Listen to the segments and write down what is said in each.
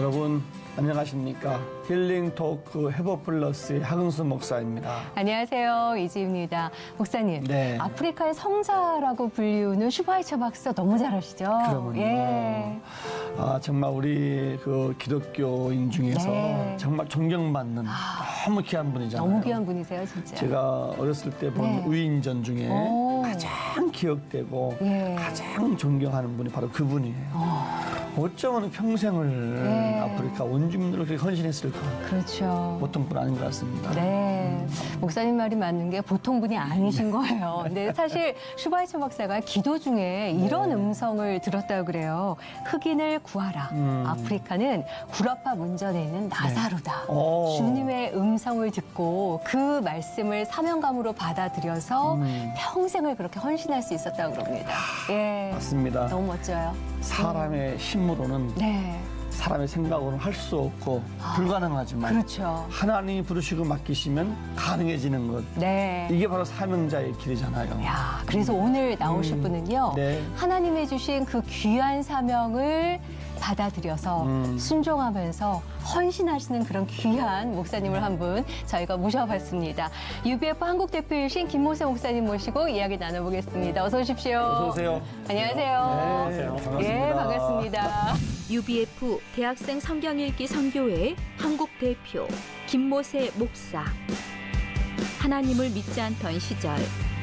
여러분 안녕하십니까? 힐링 토크 해보 플러스의 하근수 목사입니다. 안녕하세요. 이지입니다. 목사님, 네. 아프리카의 성자라고 불리우는 슈바이처 박사 너무 잘하시죠? 그러군요. 예. 정말 우리 그 기독교인 중에서 네. 정말 존경받는 너무 귀한 분이잖아요. 너무 귀한 분이세요, 진짜. 제가 어렸을 때 본 네. 위인전 중에 오. 가장 기억되고 예. 가장 존경하는 분이 바로 그분이에요. 어쩌면 평생을 네. 아프리카 온 주민들을 그렇게 헌신했을까. 그렇죠. 보통 분 아닌 것 같습니다. 네. 목사님 말이 맞는 게 보통 분이 아니신 거예요. 근데 사실 슈바이처 박사가 기도 중에 이런 음성을 들었다고 그래요. 흑인을 구하라. 아프리카는 구라파 문전에 있는 나사로다. 오. 주님의 음성을 듣고 그 말씀을 사명감으로 받아들여서 평생을 그렇게 헌신할 수 있었다고 그럽니다. 예. 맞습니다. 너무 멋져요. 사람의 힘으로는 네. 사람의 생각으로는 할 수 없고 불가능하지만 그렇죠. 하나님이 부르시고 맡기시면 가능해지는 것. 네. 이게 바로 사명자의 길이잖아요. 야, 그래서 오늘 나오실 분은요. 네. 하나님이 주신 그 귀한 사명을 받아들여서 순종하면서 헌신하시는 그런 귀한 목사님을 한 분 저희가 모셔봤습니다. UBF 한국 대표이신 김모세 목사님 모시고 이야기 나눠보겠습니다. 어서 오십시오. 어서 오세요. 안녕하세요. 네, 반갑습니다. 예, 반갑습니다. UBF 대학생 성경읽기 선교회 한국 대표 김모세 목사. 하나님을 믿지 않던 시절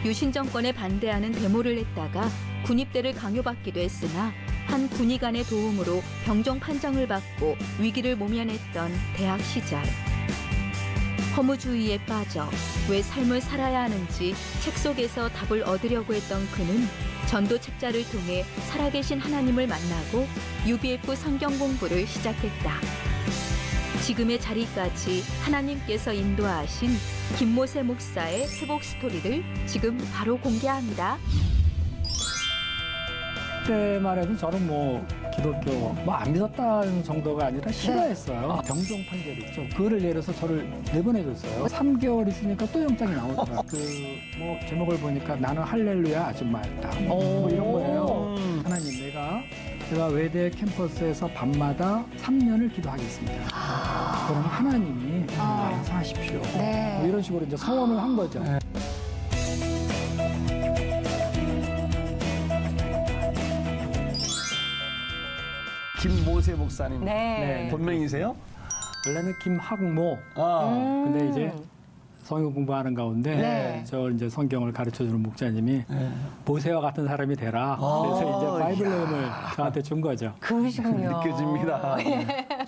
유신 정권에 반대하는 데모를 했다가 군입대를 강요받기도 했으나 한 군의관의 도움으로 병정 판정을 받고 위기를 모면했던 대학 시절. 허무주의에 빠져 왜 삶을 살아야 하는지 책 속에서 답을 얻으려고 했던 그는 전도 책자를 통해 살아계신 하나님을 만나고 UBF 성경 공부를 시작했다. 지금의 자리까지 하나님께서 인도하신 김모세 목사의 회복 스토리를 지금 바로 공개합니다. 그때만 해도 저는 기독교 안 믿었다는 정도가 아니라 싫어했어요. 병정 판결 있죠. 그거를 내려서 저를 내보내줬어요. 3개월 있으니까 또 영장이 나오더라고요. 제목을 보니까 나는 할렐루야 아줌마였다. 이런 거예요. 하나님, 제가 외대 캠퍼스에서 밤마다 3년을 기도하겠습니다. 그럼 하나님이 알아서 하십시오. 네. 이런 식으로 이제 서원을 한 거죠. 김모세 목사님. 네. 본명이세요? 원래는 김학모. 근데 이제 성경 공부하는 가운데 네. 저 이제 성경을 가르쳐주는 목사님이 모세와 같은 사람이 되라. 그래서 이제 바이블 네임을 저한테 준 거죠. 그러시군요. 느껴집니다.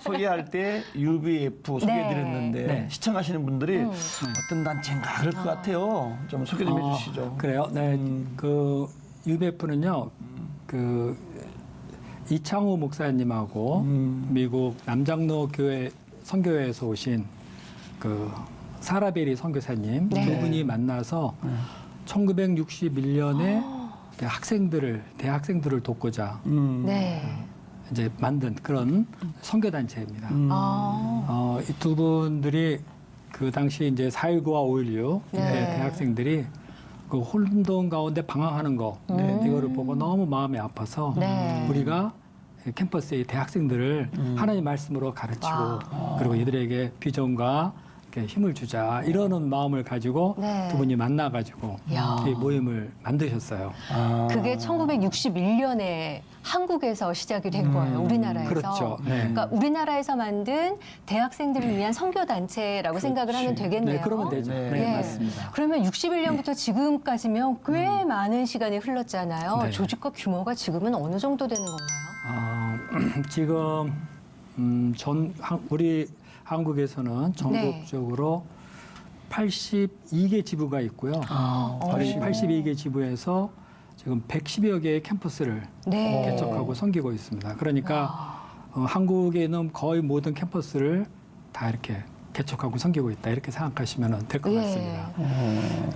소개할 때 UBF 소개해드렸는데 네. 시청하시는 분들이 어떤 단체인가 그럴 것 같아요. 좀 소개 좀 해주시죠. 그래요? 네. 그 UBF는요. 이창호 목사님하고 미국 남장로 교회 선교회에서 오신 사라베리 선교사님 네. 두 분이 만나서 1961년에 대학생들을 돕고자 네. 이제 만든 그런 선교단체입니다. 이 두 분들이 그 당시 이제 4.19와 5.16 네. 대학생들이 그 혼돈 가운데 방황하는 거 이거를 보고 너무 마음이 아파서 네. 우리가 캠퍼스의 대학생들을 하나님 말씀으로 가르치고 그리고 이들에게 비전과 이렇게 힘을 주자 이러는 마음을 가지고 네. 두 분이 만나가지고 야. 이 모임을 만드셨어요. 그게 1961년에 한국에서 시작이 된 거예요. 우리나라에서. 그렇죠. 네. 그러니까 우리나라에서 만든 대학생들을 위한 선교단체라고 생각을 하면 되겠네요. 네, 그러면 되죠. 네. 네, 예. 맞습니다. 그러면 61년부터 지금까지면 꽤 많은 시간이 흘렀잖아요. 네. 조직과 규모가 지금은 어느 정도 되는 건가요? 지금 우리 한국에서는 전국적으로 82개 지부가 있고요. 82개 지부에서 지금 110여 개의 캠퍼스를 네. 개척하고 섬기고 있습니다. 그러니까 한국에 있는 거의 모든 캠퍼스를 다 이렇게 개척하고 섬기고 있다 이렇게 생각하시면 될 것 예. 같습니다.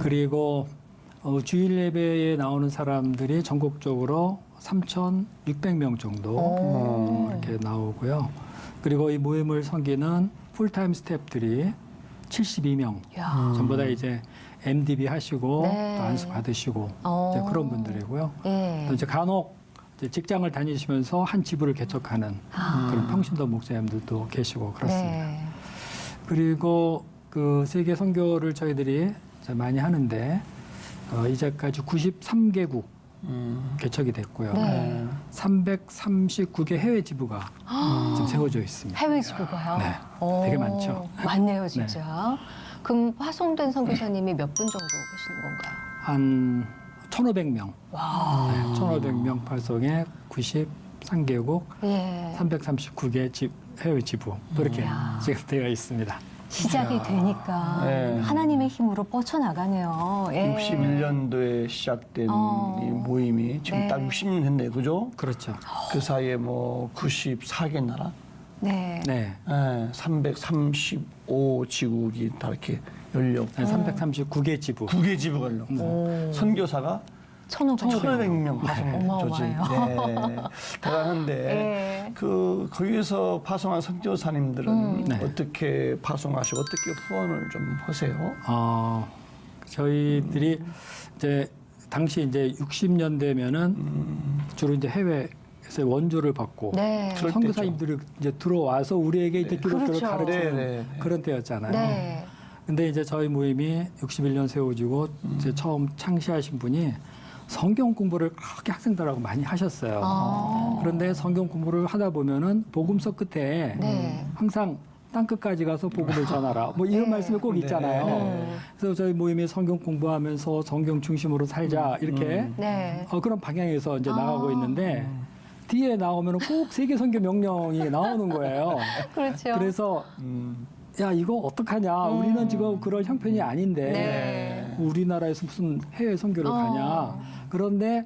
그리고 주일 예배에 나오는 사람들이 전국적으로 3,600명 정도 이렇게 나오고요. 그리고 이 모임을 섬기는 풀타임 스태프들이 72명. 야. 전부 다 이제 MDB 하시고 네. 또 안수 받으시고 이제 그런 분들이고요. 예. 또 이제 간혹 이제 직장을 다니시면서 한 지부를 개척하는 그런 평신도 목사님들도 계시고 그렇습니다. 네. 그리고 그 세계 선교를 저희들이 이제 많이 하는데 이제까지 93개국 개척이 됐고요. 네. 339개 해외 지부가 지금 세워져 있습니다. 해외 지부가요? 네, 되게 많죠. 많네요, 진짜. 그럼 화송된 선교사님이 몇 분 정도 계시는 건가요? 한 1,500명. 와. 네, 1,500명 발송에 93개국, 예. 339개 해외 지부 이렇게 지금 되어 있습니다. 시작이 되니까 네. 하나님의 힘으로 뻗쳐나가네요. 예. 61년도에 시작된 이 모임이 지금 네. 딱 60년 했네요. 그죠? 그렇죠. 그 사이에 뭐 94개 나라, 네. 네. 335지국이 다 이렇게 열렸고 339개 지부. 9개 지부가 열렸고 선교사가 1,500명 파송된 조직. 네. 대단한데 예. 그 거기서 파송한 선교사님들은 네. 어떻게 파송하시고 어떻게 후원을 좀 하세요? 저희들이 이제 당시 이제 60년대면은 주로 이제 해외에서 원조를 받고 네. 그럴 선교사님들이 이제 들어와서 우리에게 이제 기독교를 그렇죠. 가르치는 네. 그런 때였잖아요. 네. 근데 이제 저희 모임이 61년 세워지고 이제 처음 창시하신 분이 성경 공부를 그렇게 학생들하고 많이 하셨어요. 그런데 성경 공부를 하다 보면은 복음서 끝에 네. 항상 땅 끝까지 가서 복음을 전하라. 뭐 이런 말씀이 꼭 있잖아요. 그래서 저희 모임이 성경 공부하면서 성경 중심으로 살자 이렇게 네. 그런 방향에서 이제 나가고 있는데 뒤에 나오면 꼭 세계 선교 명령이 나오는 거예요. 그렇죠. 그래서 야 이거 어떡하냐? 우리는 지금 그럴 형편이 아닌데 네. 우리나라에서 무슨 해외 선교를 가냐? 그런데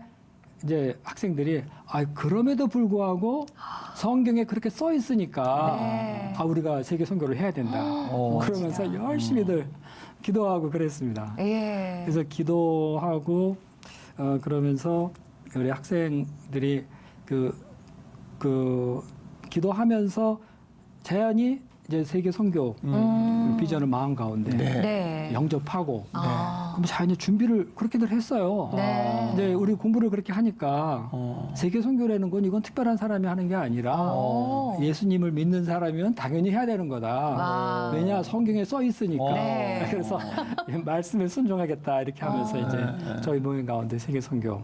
이제 학생들이 그럼에도 불구하고 성경에 그렇게 써 있으니까 네. 우리가 세계 선교를 해야 된다. 그러면서 열심히들 기도하고 그랬습니다. 예. 그래서 기도하고 그러면서 우리 학생들이 그 기도하면서 자연히 이제 세계 선교 그 비전을 마음 가운데 네. 영접하고 아. 그럼 자연히 준비를 그렇게들 했어요. 네. 근데 우리 공부를 그렇게 하니까 세계 선교라는 건 이건 특별한 사람이 하는 게 아니라 예수님을 믿는 사람이면 당연히 해야 되는 거다. 와. 왜냐 성경에 써 있으니까. 네. 그래서 말씀에 순종하겠다 이렇게 하면서 이제 저희 모임 가운데 세계 선교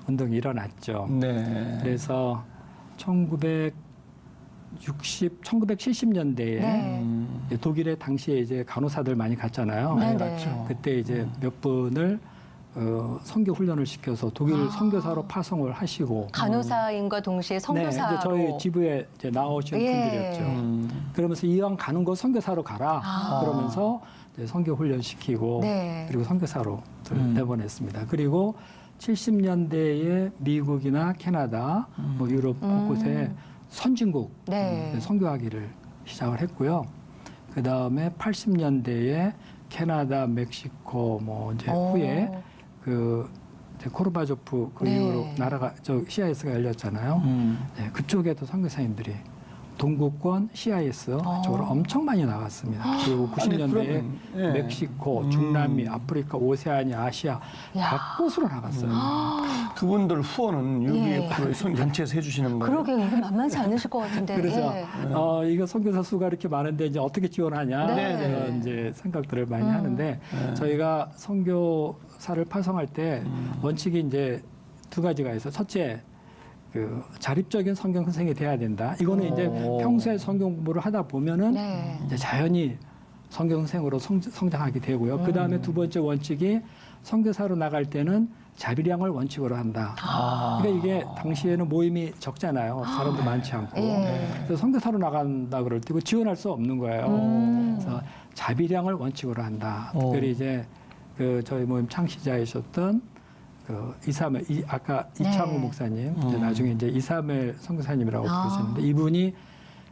운동이 일어났죠. 네. 그래서 1970년대에 네. 독일에 당시에 이제 간호사들 많이 갔잖아요. 네, 네. 맞죠. 그때 이제 몇 분을 선교 훈련을 시켜서 독일 선교사로 파송을 하시고 간호사인과 동시에 선교사로. 네, 이제 저희 지부에 이제 나오신 예. 분들이었죠. 그러면서 이왕 가는 거 선교사로 가라. 그러면서 이제 선교 훈련 시키고 네. 그리고 선교사로 내보냈습니다. 그리고 70년대에 미국이나 캐나다, 뭐 유럽 곳곳에 선진국 네. 선교하기를 시작을 했고요. 그 다음에 80년대에 캐나다, 멕시코 뭐 이제 후에 그 이제 코르바조프 그 네. 이후로 나라가 CIS가 열렸잖아요. 네, 그쪽에도 선교사님들이 동구권 CIS 쪽으로 엄청 많이 나갔습니다. 그리고 90년대에 그러면, 예. 멕시코, 중남미, 아프리카, 오세아니아, 아시아 각곳으로 나갔어요. 그분들 후원은 UBF의 선전체에서 해주시는 거예요. 그러게요. 이게 만만치 않으실 것 같은데. 그래서 예. 이거 선교사 수가 이렇게 많은데 이제 어떻게 지원하냐 네. 이런 이제 생각들을 많이 하는데 저희가 선교사를 파송할 때 원칙이 이제 두 가지가 있어. 첫째, 그 자립적인 성경 선생이 돼야 된다. 이거는 이제 평소에 성경 공부를 하다 보면은 네. 이제 자연히 성경 선생으로 성장하게 되고요. 그 다음에 두 번째 원칙이 선교사로 나갈 때는 자비량을 원칙으로 한다. 그러니까 이게 당시에는 모임이 적잖아요. 사람도 많지 않고. 예. 그래서 선교사로 나간다 그럴 때 이거 지원할 수 없는 거예요. 그래서 자비량을 원칙으로 한다. 특별히 이제 그 저희 모임 창시자이셨던 그 아까 이창우 목사님, 이제 나중에 이제 이사멜 선교사님이라고 부르셨는데 이분이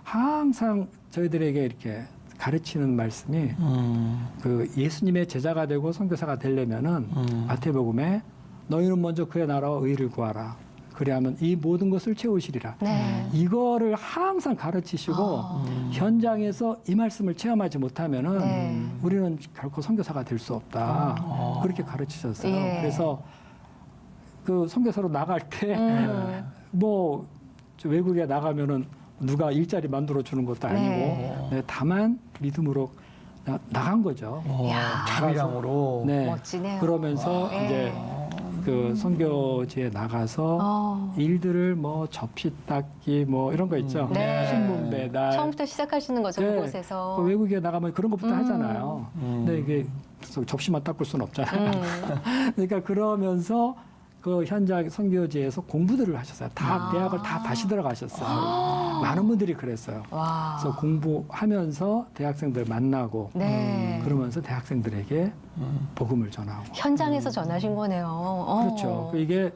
항상 저희들에게 이렇게 가르치는 말씀이 그 예수님의 제자가 되고 선교사가 되려면은 마태복음에 너희는 먼저 그의 나라와 의를 구하라. 그리하면 이 모든 것을 채우시리라. 네. 이거를 항상 가르치시고 현장에서 이 말씀을 체험하지 못하면은 네. 우리는 결코 선교사가 될 수 없다. 그렇게 가르치셨어요. 예. 그래서 그 선교사로 나갈 때 뭐 외국에 나가면은 누가 일자리 만들어 주는 것도 아니고 네. 네, 다만 믿음으로 나간 거죠. 야. 자비량으로. 네. 멋지네요. 그러면서 네. 이제 그 선교지에 나가서 일들을 뭐 접시 닦기 뭐 이런 거 있죠. 네. 신문 배달. 처음부터 시작하시는 거죠, 네. 그곳에서. 그 외국에 나가면 그런 것부터 하잖아요. 음. 근데 이게 접시만 닦을 수는 없잖아요. 그러니까 그러면서 그 현장 선교지에서 공부들을 하셨어요. 다 대학을 다 다시 들어가셨어요. 많은 분들이 그랬어요. 와. 그래서 공부하면서 대학생들 만나고 그러면서 대학생들에게 복음을 전하고. 현장에서 전하신 거네요. 그렇죠. 이게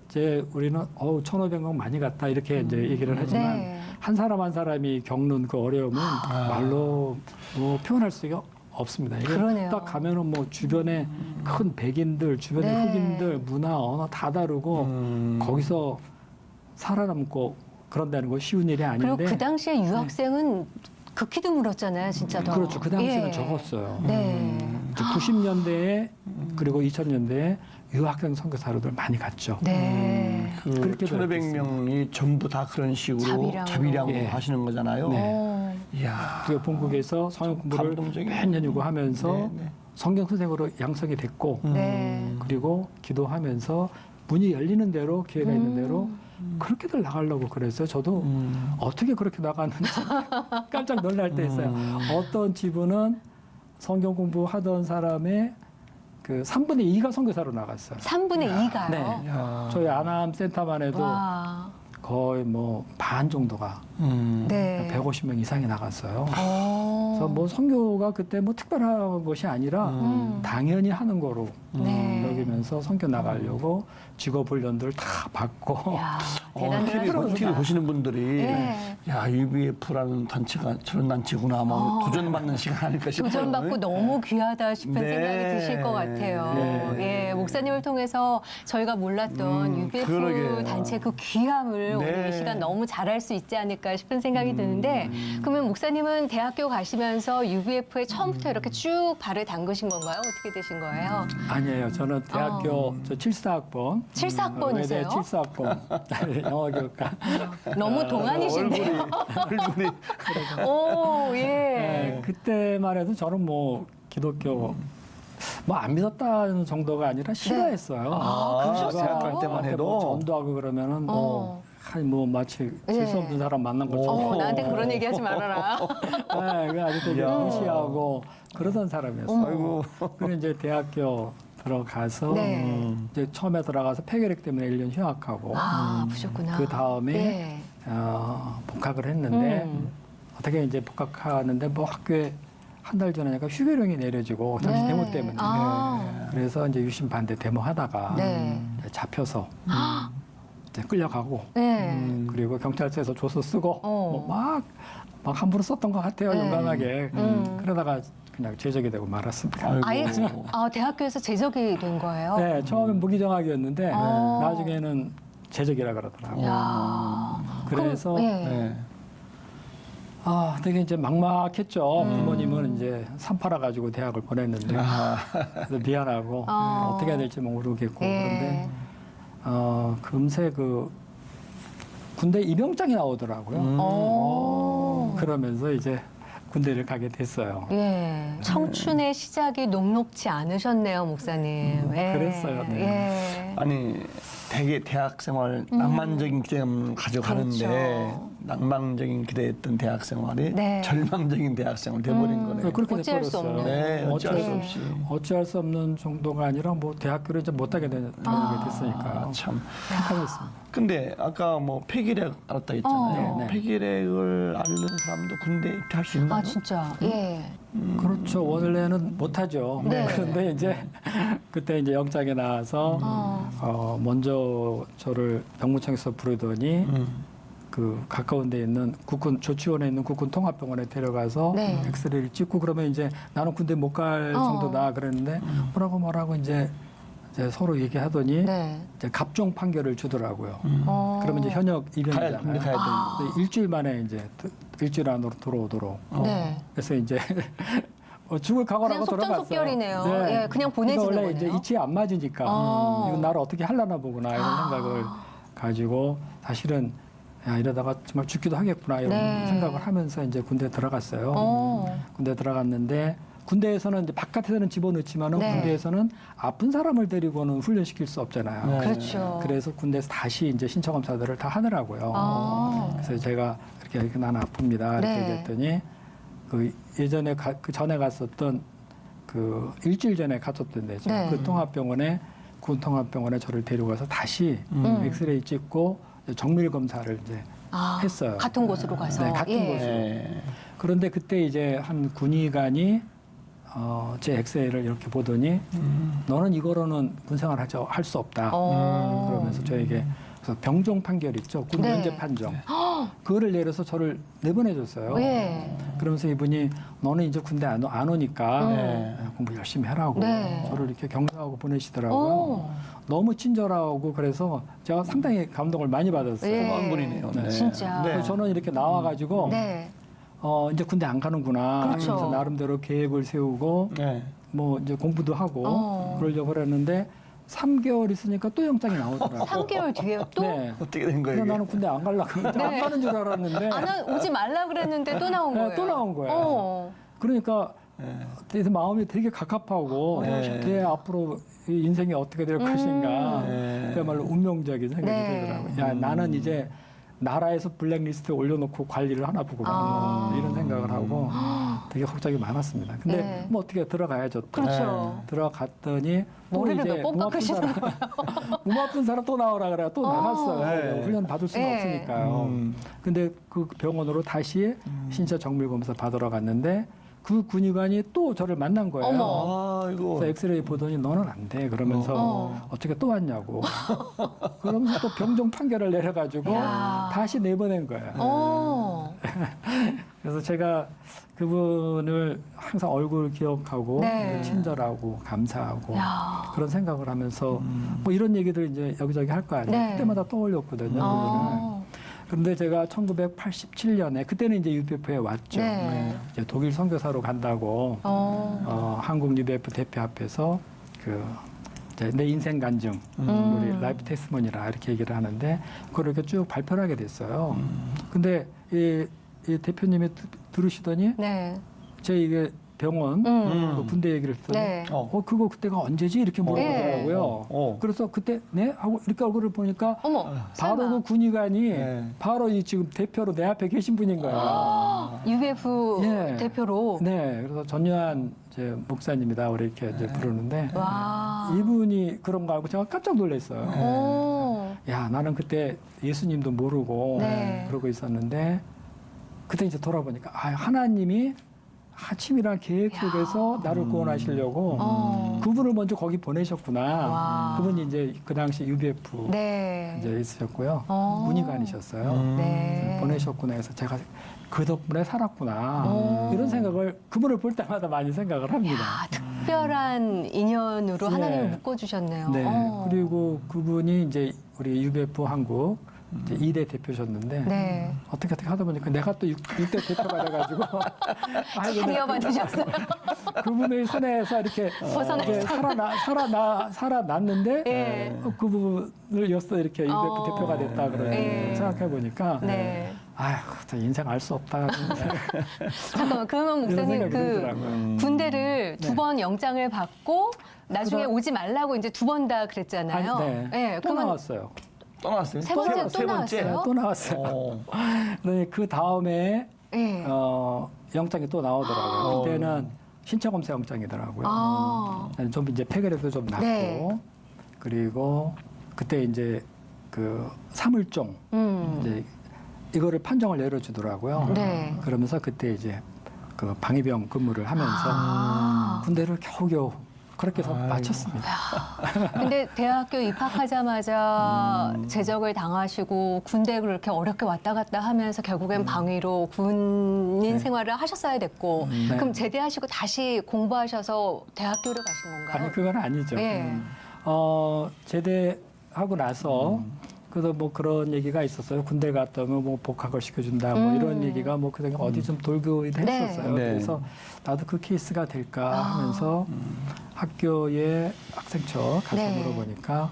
이제 우리는 1,500명 많이 갔다 이렇게 이제 얘기를 하지만 네. 한 사람 한 사람이 겪는 그 어려움은 말로 뭐 표현할 수가 없습니다. 이게 그러네요. 딱 가면은 뭐 주변에 큰 백인들, 주변에 네. 흑인들, 문화, 언어 다 다르고 거기서 살아남고 그런다는 거 쉬운 일이 아닌데. 그리고 그 당시에 유학생은 극히 드물었잖아요, 진짜 더. 그렇죠. 그 당시에는 예. 적었어요. 네. 이제 90년대에 그리고 2000년대에 유학생 선교사로들 많이 갔죠. 네. 그 그렇게 1,500명이 전부 다 그런 식으로 자비량으로 예. 하시는 거잖아요. 네. 이야. 그 본국에서 성경 공부를 감동적이네. 몇 년 요구하면서 네, 네. 성경 선생으로 양성이 됐고 네. 그리고 기도하면서 문이 열리는 대로 기회가 있는 대로 그렇게들 나가려고 그랬어요. 저도 어떻게 그렇게 나갔는지 깜짝 놀랄 때 있어요. 어떤 지부는 성경 공부하던 사람의 그 3분의 2가 선교사로 나갔어요. 3분의 2가요? 네. 야. 저희 아남 센터만 해도 와. 거의 뭐 반 정도가 네. 150명 이상이 나갔어요. 오. 그래서 뭐 선교가 그때 뭐 특별한 것이 아니라 당연히 하는 거로 네. 여기면서 선교 나가려고 직업 훈련들 다 받고 야, TV를 대단하다. 보시는 분들이 네. 야 UBF라는 단체가 저런 단체구나 아마 도전받는 시간 아닐까 싶어요. 도전받고 너무 귀하다 싶은 네. 생각이 드실 것 같아요. 네. 예, 목사님을 통해서 저희가 몰랐던 UBF 그러게요. 단체 그 귀함을 네. 오늘 이 시간 너무 잘할 수 있지 않을까 싶은 생각이 드는데 그러면 목사님은 대학교 가시면서 UBF에 처음부터 이렇게 쭉 발을 담그신 건가요? 어떻게 되신 거예요? 아니에요. 저는 대학교 저 74학번 74학번이세요? 74학번 영어교과 너무 동안이신데요. 얼굴이 오, 예. 네, 그때만 해도 저는 뭐 기독교 뭐 안 믿었다는 정도가 아니라 싫어했어요. 그러셨어요? 대학 갈 때만 해도 뭐 전도하고 그러면은 뭐 마치 예. 질수 없는 사람 만난 것처럼. 나한테 그런 얘기 하지 말아라. 네, 그 아주 되게 야. 무시하고 그러던 사람이었어요. 아이고. 그리고 이제 대학교 들어가서 네. 이제 처음에 들어가서 폐결핵 때문에 1년 휴학하고 아, 보셨구나. 그 다음에 예. 복학을 했는데 음. 어떻게 이제 복학하는데 뭐 학교에 한 달 전에니까 휴교령이 내려지고 당시 네. 데모 때문에 아. 그래서 이제 유신 반대 데모하다가 네. 잡혀서 이제 끌려가고 네. 그리고 경찰서에서 조서 쓰고 어. 뭐 막 함부로 썼던 것 같아요. 네. 용감하게 그러다가 그냥 제적이 되고 말았습니다. 아이고. 아예 대학교에서 제적이 된 거예요? 네, 처음엔 무기정학이었는데 어. 나중에는 제적이라 그러더라고요. 야. 그래서 예. 네. 되게 이제 막막했죠. 부모님은 이제 산 팔아가지고 대학을 보냈는데 그래서 미안하고 어떻게 해야 될지 모르겠고 예. 그런데 금세 그 군대 입영장이 나오더라고요. 오. 그러면서 이제 군대를 가게 됐어요. 예. 청춘의 시작이 녹록지 않으셨네요, 목사님. 예. 그랬어요, 네. 예. 아니 되게 대학 생활 낭만적인 기대감을 가져가는데 그렇죠. 낭만적인 기대했던 대학 생활이 네. 절망적인 대학 생활 돼버린 거네요. 그렇게 어찌할 수 돼버렸어요. 없는. 네, 어찌할 수 네. 없이. 어찌할 수 없는 정도가 아니라 뭐 대학교를 이제 못 가게 되는 게 됐으니까 참. 깜깜했습니다. 근데 아까 뭐 폐기력 알았다 했잖아요. 네. 폐기력을 앓는 사람도 군대 입대할 수 있나요? 아, 진짜. 예. 그렇죠. 원래는 못하죠. 네. 그런데 이제 그때 이제 영장에 나와서 먼저 저를 병무청에서 부르더니 그 가까운 데 있는 국군 조치원에 있는 국군 통합병원에 데려가서 네. 엑스레이를 찍고 그러면 이제 나는 군대 못 갈 정도다 그랬는데 뭐라고 이제 서로 얘기하더니 네. 이제 갑종 판결을 주더라고요. 어. 그러면 이제 현역 군대 입영이잖아요. 가야 돼. 근데 일주일 만에 이제 일주일 안으로 들어오도록. 네. 그래서 이제 죽을 각오라고 그냥 들어갔어요. 속전속결이네요. 예, 그냥 보내지는 원래 거네요. 이제 이치에 안 맞으니까 이건 나를 어떻게 하려나 보구나 이런 생각을 가지고 사실은 야, 이러다가 정말 죽기도 하겠구나 이런 네. 생각을 하면서 이제 군대 들어갔어요. 군대 들어갔는데 군대에서는 이제 바깥에서는 집어넣지만은 네. 군대에서는 아픈 사람을 데리고는 훈련시킬 수 없잖아요. 네. 그렇죠. 그래서 군대에서 다시 이제 신체 검사들을 다 하더라고요. 아. 그래서 제가 이렇게 나는 아픕니다. 이렇게 네. 얘기했더니 그 예전에 그 전에 갔었던 그 일주일 전에 갔었던 데죠. 네. 그 통합병원에 군 통합병원에 저를 데려가서 다시 엑스레이 찍고 정밀 검사를 이제 했어요. 같은 곳으로 가서. 네, 같은 곳으로. 네. 그런데 그때 이제 한 군의관이 제 엑스레이를 이렇게 보더니 너는 이거로는 군생활 할 수 없다. 그러면서 저에게 그래서 병종 판결 있죠. 군 네. 면제 판정. 그거를 내려서 저를 내보내줬어요. 예. 그러면서 이분이 너는 이제 군대 안 오니까 네. 공부 열심히 하라고 네. 저를 이렇게 격려하고 보내시더라고요. 오. 너무 친절하고 그래서 제가 상당히 감동을 많이 받았어요. 예. 고마운 분이네요. 네. 진짜. 네. 그래서 저는 이렇게 나와가지고 네. 이제 군대 안 가는구나 그렇죠. 하면서 나름대로 계획을 세우고 네. 뭐 이제 공부도 하고 그러려고 그랬는데 3개월 있으니까 또 영장이 나오더라고요. 3개월 뒤에 또? 네. 어떻게 된 그래서 거예요? 나는 군대 안 가려고 그랬는데 네. 안 가는 줄 알았는데 오지 말라 그랬는데 또 나온 네, 거예요. 또 나온 거예요. 어. 그러니까 그래서 마음이 되게 갑갑하고 네. 내 앞으로 이 인생이 어떻게 될 것인가 네. 그야말로 운명적인 생각이 네. 들더라고요. 야, 나는 이제 나라에서 블랙리스트에 올려놓고 관리를 하나 보구나 이런 생각을 하고 되게 걱정이 많았습니다. 근데 네. 뭐 어떻게 들어가야죠. 또. 그렇죠. 들어갔더니 또 머리를 이제 몇 번 깎으시는 거예요? 몸 아픈 사람 또 나오라 그래 또 나갔어요. 네. 훈련 받을 수는 네. 없으니까요. 근데 그 병원으로 다시 신체 정밀 검사 받으러 갔는데 그 군의관이 또 저를 만난 거예요. 어머. 아이고. 그래서 엑스레이 보더니 너는 안 돼. 그러면서 어떻게 또 왔냐고. 그러면서 또 병종 판결을 내려가지고 야. 다시 내보낸 거예요. 어. 그래서 제가 그분을 항상 얼굴 기억하고 네. 친절하고 감사하고 야. 그런 생각을 하면서 뭐 이런 얘기들 이제 여기저기 할 거 아니에요. 네. 그때마다 떠올렸거든요. 그분을. 어. 그런데 제가 1987년에 그때는 이제 UPF에 왔죠. 네. 이제 독일 선교사로 간다고 한국 UPF 대표 앞에서 그 이제 내 인생 간증, 우리 라이프 테스트머니라 이렇게 얘기를 하는데 그걸 이렇게 쭉 발표를 하게 됐어요. 근데 이 대표님이 들으시더니 네. 제 이게 병원 그 군대 얘기를 했더니 네. 그거 그때가 언제지 이렇게 물어보더라고요. 네. 그래서 그때 네 하고 이렇게 얼굴을 보니까 어머. 바로 설마. 그 군의관이 네. 바로 이 지금 대표로 내 앞에 계신 분인 거예요. UBF 예. 대표로. 네, 그래서 전요한 이제 목사님이다 우리 이렇게 이제 부르는데 와. 이분이 그런 거 알고 제가 깜짝 놀랐어요. 오. 야, 나는 그때 예수님도 모르고 네. 그러고 있었는데 그때 이제 돌아보니까 하나님이 치밀한 계획 속에서 나를 구원하시려고 그분을 먼저 거기 보내셨구나. 와. 그분이 이제 그 당시 UBF 네. 이제 있으셨고요. 어. 군의관이셨어요. 네. 보내셨구나 해서 제가 그 덕분에 살았구나. 이런 생각을 그분을 볼 때마다 많이 생각을 합니다. 야, 특별한 인연으로 네. 하나님을 묶어주셨네요. 네. 그리고 그분이 이제 우리 UBF 한국 이제 2대 대표셨는데 네. 어떻게 하다 보니까 내가 또 6대 대표가 돼가지고 이어받으셨어요. 그분의 손에서 이렇게 벗어나서. 이제 살아났는데 예. 그 부분을 였어 이렇게 UBF 대표가 됐다 그러는 예. 생각해 보니까 네. 아휴 저 인생 알 수 없다 잠깐만, 그러면 이런 목사님 생각이 그 들더라고요. 군대를 두 번 영장을 받고 나중에 그다음- 오지 말라고 이제 두 번 다 그랬잖아요. 네. 또 그러면 나왔어요. 떠나왔어요? 세 번째 또 나왔어요? 네, 또 나왔어요. 네, 그 다음에 예. 영장이 또 나오더라고요. 어. 그때는 신체 검사 영장이더라고요. 아. 좀 이제 폐결핵도 좀 났고 네. 그리고 그때 이제 그 사물종 이제 이거를 판정을 내려주더라고요. 네. 그러면서 그때 이제 그 방위병 근무를 하면서 군대를 겨우겨우 그렇게 해서 마쳤습니다. 근데 대학교 입학하자마자 제적을 당하시고 군대 그렇게 어렵게 왔다 갔다 하면서 결국엔 방위로 군인 생활을 하셨어야 됐고 네. 그럼 제대하시고 다시 공부하셔서 대학교를 가신 건가요? 아니 그건 아니죠. 예. 제대하고 나서 그래서 뭐 그런 얘기가 있었어요. 군대 갔다 오면 뭐 복학을 시켜준다 뭐 이런 얘기가 뭐 그냥 어디 좀 돌고 네. 했었어요. 네. 그래서 나도 그 케이스가 될까 하면서 학교에 학생처 가서 네. 물어보니까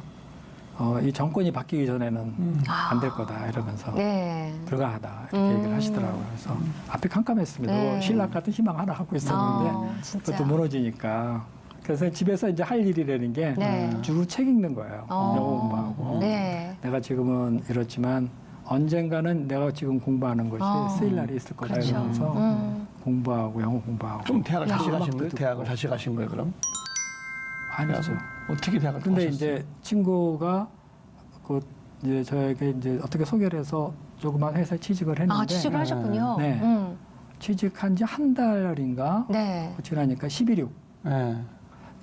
이 정권이 바뀌기 전에는 안 될 거다 이러면서 네. 불가하다 이렇게 얘기를 하시더라고요. 그래서 앞이 깜깜했습니다. 네. 뭐 신락 같은 희망 하나 갖고 있었는데 진짜. 그것도 무너지니까. 그래서 집에서 이제 할 일이라는 게 네. 주로 책 읽는 거예요. 영어 공부하고. 네. 내가 지금은 이렇지만 언젠가는 내가 지금 공부하는 것이 쓰일 날이 있을 거다 그렇죠. 이러면서 공부하고 영어 공부하고. 그럼 대학을 다시 음악도 가신 거예요? 듣고. 대학을 다시 가신 거예요, 그럼? 아니죠. 어떻게 대학을 근데 가셨어요? 이제 친구가 이제 저에게 이제 어떻게 소개를 해서 조그만 회사에 취직을 했는데 아, 취직을 하셨군요. 네. 취직한 지 한 달인가 네. 지나니까 11.6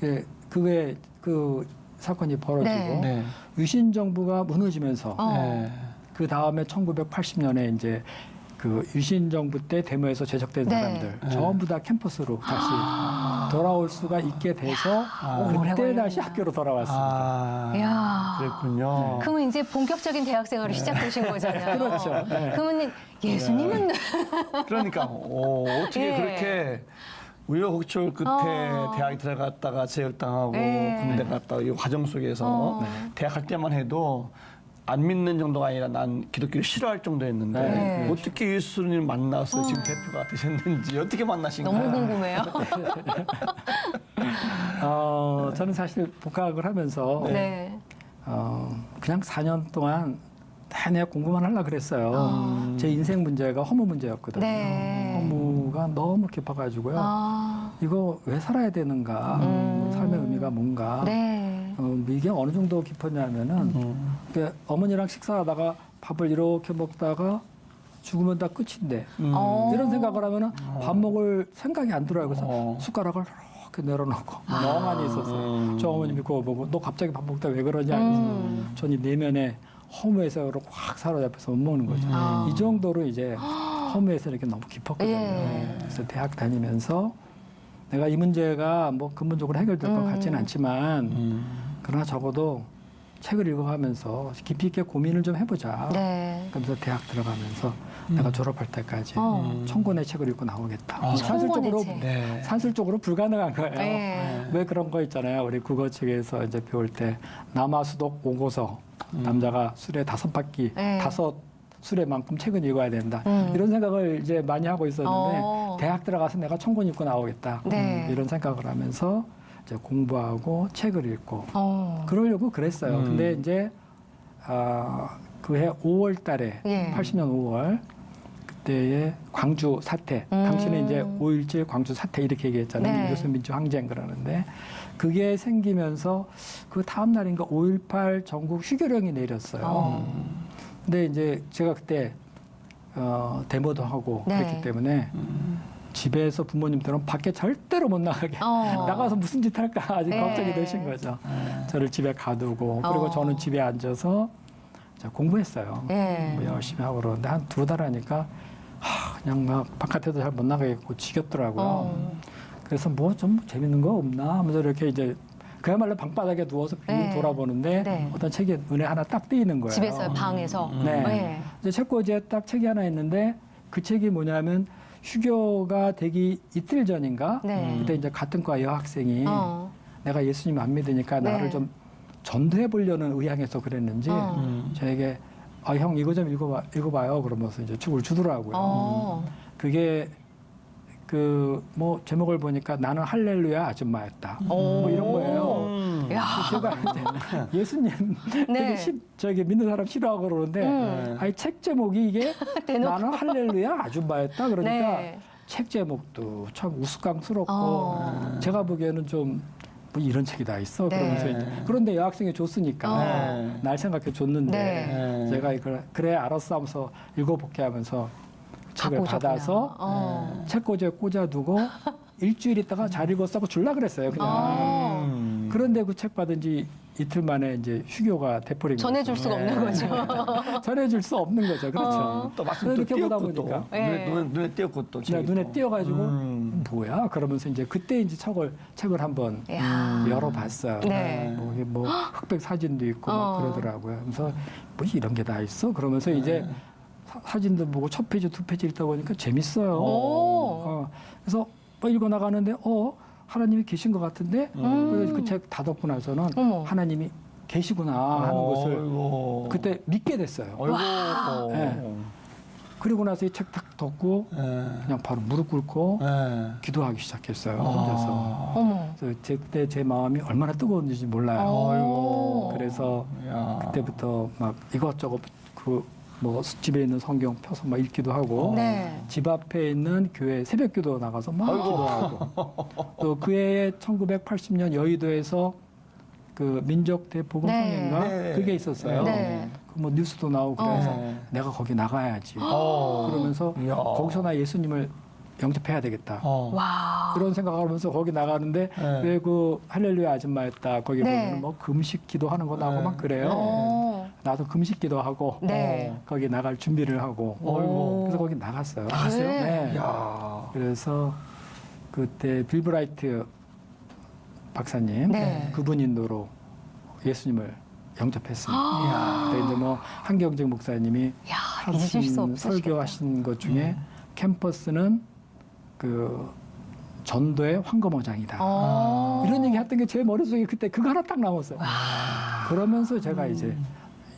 네. 그게 그 사건이 벌어지고 네. 네. 유신 정부가 무너지면서 네. 그 다음에 1980년에 이제 그 유신 정부 때 데모에서 제적된 네. 사람들 전부 다 캠퍼스로 다시 돌아올 수가 있게 돼서 오래 그때 걸렸네요. 다시 학교로 돌아왔습니다. 이야. 그랬군요. 그러면 이제 본격적인 대학 생활이 시작되신 거잖아요. 그렇죠. 네. 그러면 예수님은 그러니까 어떻게 예. 그렇게 우여곡절 끝에 대학에 들어갔다가 제열당하고 예. 군대 갔다가 이 과정 속에서 대학 갈 때만 해도 안 믿는 정도가 아니라 난 기독교를 싫어할 정도였는데 네. 어떻게 예수님을 만나서 지금 대표가 되셨는지 어떻게 만나신 너무 거예요? 궁금해요. 저는 사실 복학을 하면서 네. 그냥 4년 동안 내내 공부만 하려고 그랬어요. 제 인생 문제가 허무 문제였거든요. 네. 허무가 너무 깊어가지고요. 이거 왜 살아야 되는가? 삶의 의미가 뭔가? 네. 이게 어느 정도 깊었냐면은 어머니랑 식사하다가 밥을 이렇게 먹다가 죽으면 다 끝인데 이런 생각을 하면은 밥 먹을 생각이 안 들어요. 그래서 숟가락을 이렇게 내려놓고 멍하니 있었어요. 저 어머님이 그거 보고 너 갑자기 밥 먹다 왜 그러냐? 전 이 내면에 허무에서 확 사로잡혀서 못 먹는 거죠. 이 정도로 이제 허무에서 이렇게 너무 깊었거든요. 예. 그래서 대학 다니면서 내가 이 문제가 뭐 근본적으로 해결될 것 같지는 않지만 그러나 적어도 책을 읽어가면서 깊이 있게 고민을 좀 해보자. 네. 그러면서 대학 들어가면서 내가 졸업할 때까지 천권의 책을 읽고 나오겠다. 아, 산술적으로 책. 네. 산술적으로 불가능한 거예요. 네. 왜 그런 거 있잖아요. 우리 국어책에서 이제 배울 때 남아수독 오고서 남자가 술에 5바퀴 네. 5 수레만큼 책은 읽어야 된다. 이런 생각을 이제 많이 하고 있었는데 대학 들어가서 내가 천권 읽고 나오겠다. 네. 이런 생각을 하면서 이제 공부하고 책을 읽고 그러려고 그랬어요. 근데 이제 그해 5월 달에 예. 80년 5월 그때의 광주 사태. 당신은 이제 5.17 광주 사태 이렇게 얘기했잖아요. 네. 이것은 민주항쟁 그러는데 그게 생기면서 그 다음 날인가 5.18 전국 휴교령이 내렸어요. 근데 이제 제가 그때 데모도 하고 네. 그랬기 때문에 집에서 부모님들은 밖에 절대로 못 나가게 나가서 무슨 짓 할까 아직 네. 걱정이 되신 거죠. 저를 집에 가두고 그리고 저는 집에 앉아서 공부했어요. 네. 뭐 열심히 하고 그러는데 한 2달 하니까 그냥 막 바깥에도 잘 못 나가겠고 지겹더라고요. 그래서 뭐 좀 재밌는 거 없나 하면서 이렇게 이제 그야말로 방바닥에 누워서 네. 돌아보는데 네. 어떤 책에 눈에 하나 딱 띄이는 거예요. 집에서 방에서. 네. 네. 이제 책꽂이에 딱 책이 하나 있는데 그 책이 뭐냐면 휴교가 되기 이틀 전인가 네. 그때 이제 같은 과 여학생이 내가 예수님 안 믿으니까 네. 나를 좀 전도해 보려는 의향에서 그랬는지 저에게 형 이거 좀 읽어봐요 그러면서 이제 책을 주더라고요. 그게 그 뭐 제목을 보니까 나는 할렐루야 아줌마였다. 뭐 이런 거예요. 야. 제가 이제 예수님 네. 되게 믿는 사람 싫어하고 그러는데 아니 책 제목이 이게 나는 할렐루야 아줌마였다 그러니까 네. 책 제목도 참 우스꽝스럽고 제가 보기에는 좀 뭐 이런 책이 다 있어 네. 그러면서 이제 그런데 여학생이 줬으니까 날 생각해 줬는데 네. 제가 이걸 그래 알았어 하면서 읽어볼게 하면서 책을 갖고 오셨구나. 받아서 책꽂이에 꽂아두고 일주일 있다가 잘 읽었다고 줄라 그랬어요 그냥. 그런데 그 책 받은 지 이틀 만에 이제 휴교가 돼버린 거죠. 전해줄 수가 없는 거죠. 전해줄 수 없는 거죠. 그렇죠. 또 마침 또 이렇게 보다 띄었고 또 보니까 네. 눈에 띄었고 또 네, 책이 눈에 또. 띄어가지고 뭐야 그러면서 이제 그때 이제 책을 한번 야. 열어봤어요. 네. 뭐 흑백 사진도 있고 막 그러더라고요. 그래서 뭐 이런 게 다 있어? 그러면서 이제 사진도 보고 첫 페이지, 2페이지 읽다 보니까 재밌어요. 그래서 뭐 읽어 나가는데 하나님이 계신 것 같은데 그래서 그 책 다 덮고 나서는 어머. 하나님이 계시구나 하는 것을 어이구. 그때 믿게 됐어요. 어이구. 네. 그리고 나서 이 책 딱 덮고 예. 그냥 바로 무릎 꿇고 예. 기도하기 시작했어요. 아. 혼자서. 어머. 그래서 그때 제 마음이 얼마나 뜨거웠는지 몰라요. 어이구. 그래서 야. 그때부터 막 이것저것 뭐 집에 있는 성경 펴서 막 읽기도 하고 네. 집 앞에 있는 교회 새벽기도 나가서 막 기도하고 또 그 해에 1980년 여의도에서 그 민족 대복음성인가 네. 그게 있었어요. 네. 그 뭐 뉴스도 나오고 그래서 네. 내가 거기 나가야지. 어. 그러면서 이야. 거기서 나 예수님을 영접해야 되겠다. 어. 와. 그런 생각을 하면서 거기 나가는데 네. 왜 그 할렐루야 아줌마였다 거기 네. 보면 뭐 금식 기도하는 거 나오고 네. 막 그래요. 어. 나도 금식 기도하고 네. 거기 나갈 준비를 하고 어이구. 그래서 거기 나갔어요. 나갔어요? 네. 야. 그래서 그때 빌브라이트 박사님 네. 그분 인도로 예수님을 영접했습니다. 야. 근데 이제 뭐 한경직 목사님이 야, 잊을 수 하신 없으시겠다. 설교하신 것 중에 캠퍼스는 그 전도의 황금어장이다. 어. 이런 얘기 했던 게 제 머릿속에 그때 그거 하나 딱 남았어요. 그러면서 제가 이제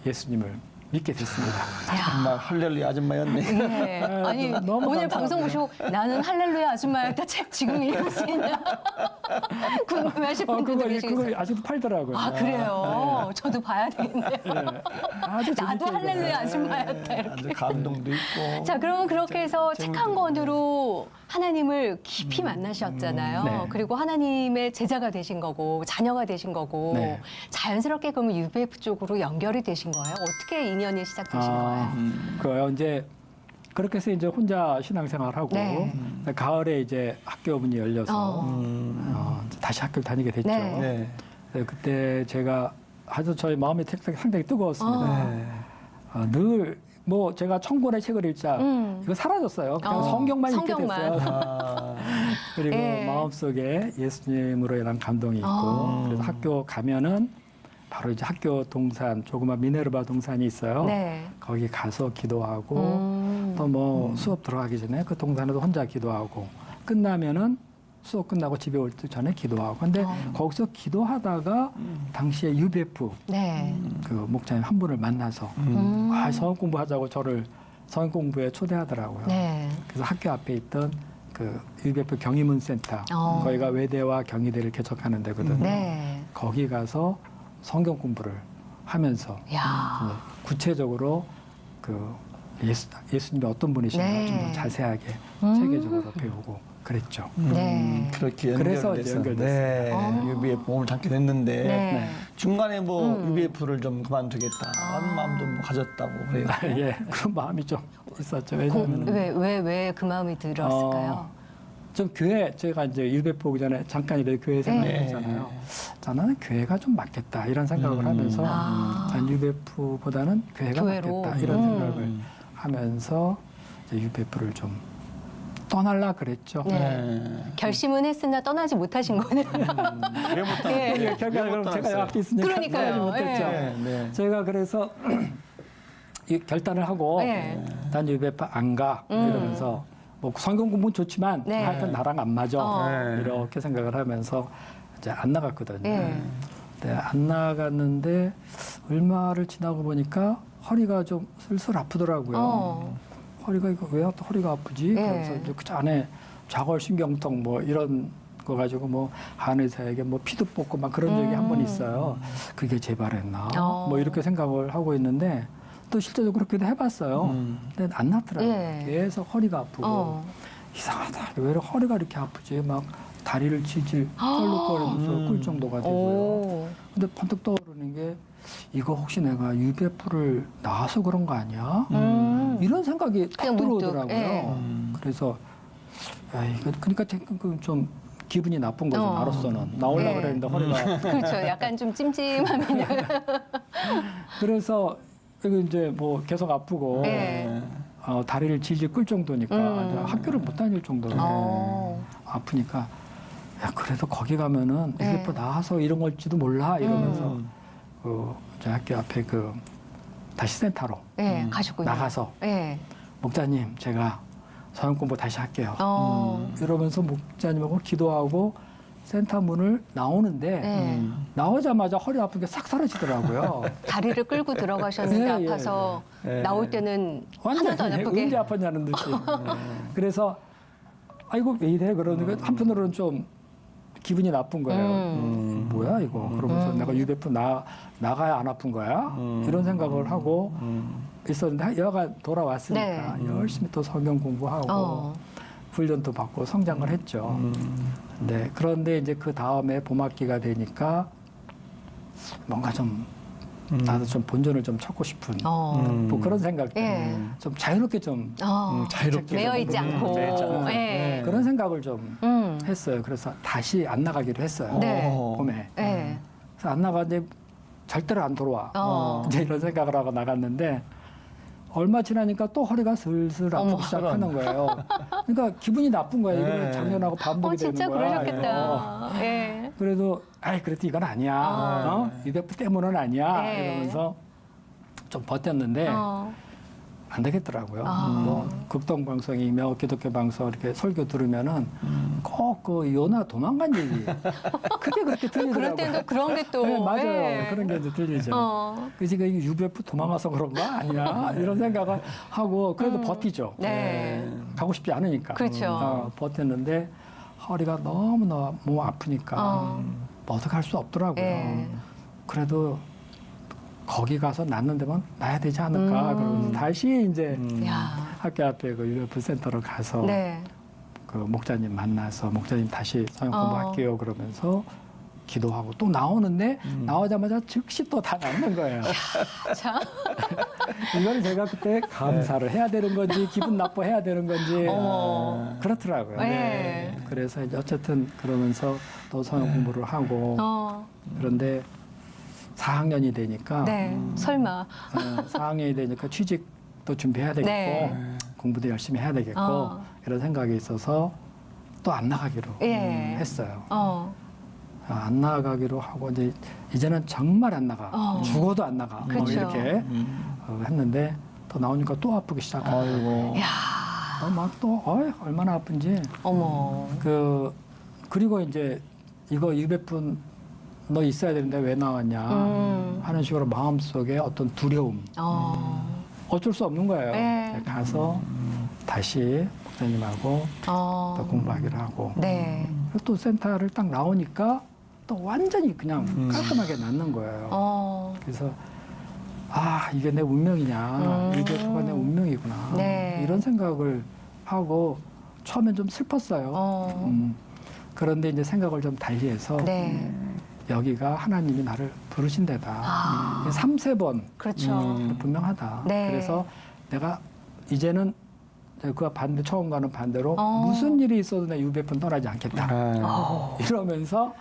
예수님을 믿게 됐습니다. 정말 할렐루야 아줌마였네. 예. 아니 너무 오늘 감사합니다. 방송 보시고 나는 할렐루야 아줌마였다 책 지금 읽을 수 있나 궁금해하실 분들도 그거 계시겠어요. 아직도 팔더라고요. 아 그래요? 저도 봐야 되겠네요. 네. 아주 나도 재밌게 할렐루야 읽었어요. 아줌마였다 이렇게. 아주 감동도 있고. 자, 그러면 그렇게 해서 책 한 재밌네. 권으로 하나님을 깊이 만나셨잖아요. 네. 그리고 하나님의 제자가 되신 거고, 자녀가 되신 거고, 네. 자연스럽게 그러면 UBF 쪽으로 연결이 되신 거예요? 어떻게 인연이 시작되신 거예요? 그래요. 이제 그렇게 해서 이제 혼자 신앙생활하고 네. 가을에 이제 학교 문이 열려서 어. 이제 다시 학교를 다니게 됐죠. 네. 네. 그래서 그때 제가 아주 저희 마음이 상당히 뜨거웠습니다. 네. 늘 뭐 제가 천권의 책을 읽자 이거 사라졌어요. 그냥 성경만 읽게 성경만. 됐어요. 아. 그리고 예. 마음속에 예수님으로 인한 감동이 있고 그래서 학교 가면은 바로 이제 학교 동산 조그만 미네르바 동산이 있어요. 네. 거기 가서 기도하고 또 뭐 수업 들어가기 전에 그 동산에서 혼자 기도하고 끝나면은 수업 끝나고 집에 올 때 전에 기도하고 근데 거기서 기도하다가 당시에 UBF 네. 그 목사님 한 분을 만나서 성경 공부하자고 저를 성경 공부에 초대하더라고요. 네. 그래서 학교 앞에 있던 그 UBF 경희문 센터 거기가 외대와 경희대를 개척하는 데거든요. 네. 거기 가서 성경 공부를 하면서 야. 구체적으로 그 예수님이 어떤 분이신가 네. 좀 더 자세하게 체계적으로 배우고 그랬죠. 네. 그렇게 그래서 이제 연결돼서 네. 연결됐어요. UBF 몸을 담게 됐는데 네. 중간에 뭐 UBF를 좀 그만두겠다 하는 마음도 뭐 가졌다고 그래요. 예, 그런 마음이 좀 있었죠. 왜냐하면 왜 그 마음이 들었을까요? 좀 교회 제가 이제 UBF 오기 전에 잠깐이라도 교회 생활했잖아요. 저는 교회가 좀 맞겠다 이런 생각을 하면서 난 UBF보다는 교회가 교회로. 맞겠다 이런 생각을 하면서 이제 UBF를 좀 떠날라 그랬죠. 네. 결심은 했으나 떠나지 못하신 거네요. 왜 못하는 예. 거예요? 결과적으로 제가 앞에 있으니까 그러니까요. 떠나지 못했죠. 네, 네. 제가 그래서 이 결단을 하고 네. 난 UBF 안 가 이러면서 뭐 성경 공부는 좋지만 네. 하여튼 나랑 안 맞아 네. 이렇게 생각을 하면서 이제 안 나갔거든요. 네. 네, 안 나갔는데 얼마를 지나고 보니까 허리가 좀 슬슬 아프더라고요. 허리가 이거 왜 또 허리가 아프지? 네. 그래서 이제 그 안에 좌골신경통 뭐 이런 거 가지고 뭐 한의사에게 뭐 피도 뽑고 막 그런 적이 한 번 있어요. 그게 재발했나? 뭐 이렇게 생각을 하고 있는데 또 실제로 그렇게도 해봤어요. 근데 안 낫더라고요. 예. 계속 허리가 아프고 이상하다. 왜 이렇게 허리가 이렇게 아프지? 막 다리를 질질 껄룩거리면서 꿀 정도가 되고요. 오. 근데 번뜩 떠오르는 게 이거 혹시 내가 UBF를 나와서 그런 거 아니야? 이런 생각이 딱 그냥 문득, 들어오더라고요. 예. 그래서 야, 이거 그러니까 좀 기분이 나쁜 거죠. 나로서는 나오려고 예. 그랬는데 허리가 그렇죠. 약간 좀 찜찜함이. 그래서 이거 이제 뭐 계속 아프고 예. 다리를 질질 끌 정도니까 학교를 못 다닐 정도로 아프니까 야 그래도 거기 가면은 네. UBF 나와서 이런 걸지도 몰라 이러면서 저 학교 앞에 그 다시 센터로 네, 가셨군요. 나가서 네. 목자님 제가 성경 공부 다시 할게요. 어. 이러면서 목자님하고 기도하고 센터 문을 나오는데 네. 나오자마자 허리 아픈 게 싹 사라지더라고요. 다리를 끌고 들어가셨는데 예, 예, 아파서 예. 나올 때는 하나도 안 완전히 아프게. 언제 아팠냐는 느낌. 그래서 아이고 왜 이래 그러니까 한편으로는 좀 기분이 나쁜 거예요. 뭐야 이거 그러면서 내가 유배프 나가야 안 아픈 거야? 이런 생각을 하고 있었는데 여가 돌아왔으니까 네. 열심히 또 성경 공부하고 훈련도 받고 성장을 했죠. 네, 그런데 이제 그 다음에 봄학기가 되니까 뭔가 좀 나도 좀 본전을 좀 찾고 싶은 뭐 그런 생각 때문에 예. 좀 자유롭게 좀 자유롭게 매여 있지 않고. 예. 그런 생각을 좀 음. 했어요. 그래서 다시 안 나가기로 했어요. 네. 봄에. 예. 그래서 안 나가는데 절대로 안 돌아와. 이제 이런 생각을 하고 나갔는데 얼마 지나니까 또 허리가 슬슬 아프기 어머. 시작하는 거예요. 그러니까 기분이 나쁜 거예요. 이게 네. 작년하고 반복이 진짜 되는 거야. 그러셨겠다. 예. 그래도 그래도 이건 아니야. 유배프 때문은 아니야. 네. 이러면서 좀 버텼는데 안 되겠더라고요. 뭐 극동방송이며 기독교 방송 이렇게 설교 들으면은 꼭 그 요나 도망간 얘기 그게 그렇게 들리더라고요. 그럴 때도 그런 게 또. 네, 맞아요. 예. 그런 게 이제 들리죠. 그래서 이거 UBF 도망가서 그런가 아니야 이런 생각을 하고 그래도 버티죠. 네. 가고 싶지 않으니까. 그렇죠. 버텼는데 허리가 너무 아프니까 뭐 어떻게 할 수 없더라고요. 예. 그래도 거기 가서 낫는 데만 놔야 되지 않을까. 그러면서 다시 이제 야. 학교 앞에 그 UBF 센터로 가서 네. 그 목자님 만나서 목자님 다시 성경 공부할게요 그러면서 기도하고 또 나오는데 나오자마자 즉시 또 다 낫는 거예요. 자. 이거는 제가 그때 감사를 해야 되는 건지 기분 나빠해야 되는 건지 어머. 그렇더라고요. 네. 그래서 이제 어쨌든 그러면서 또 성경 공부를 하고 그런데 4학년이 되니까 네. 설마. 4학년이 되니까 취직도 준비해야 되겠고 네. 공부도 열심히 해야 되겠고 이런 생각이 있어서 또 안 나가기로 예. 했어요. 안 안 나가기로 하고 이제는 정말 안 나가. 죽어도 안 나가. 뭐 그렇죠. 이렇게 했는데 또 나오니까 또 아프기 시작하고 아이고. 막또 얼마나 아픈지 어머. 그리고 이제 이거 유배푼 너 있어야 되는데 왜 나왔냐 하는 식으로 마음속에 어떤 두려움 어쩔 수 없는 거예요. 네. 가서 다시 목사님하고 또 공부하기로 하고 네. 그리고 또 센터를 딱 나오니까 또 완전히 그냥 깔끔하게 낫는 거예요. 그래서 이게 내 운명이냐 유배프가 내 운명이구나 네. 이런 생각을 하고 처음엔 좀 슬펐어요. 그런데 이제 생각을 좀 달리해서 네. 여기가 하나님이 나를 부르신 데다. 3-4번 그렇죠. 분명하다. 네. 그래서 내가 이제는 그와 처음과는 반대로 어. 무슨 일이 있어도 내 유배푼 떠나지 않겠다. 이러면서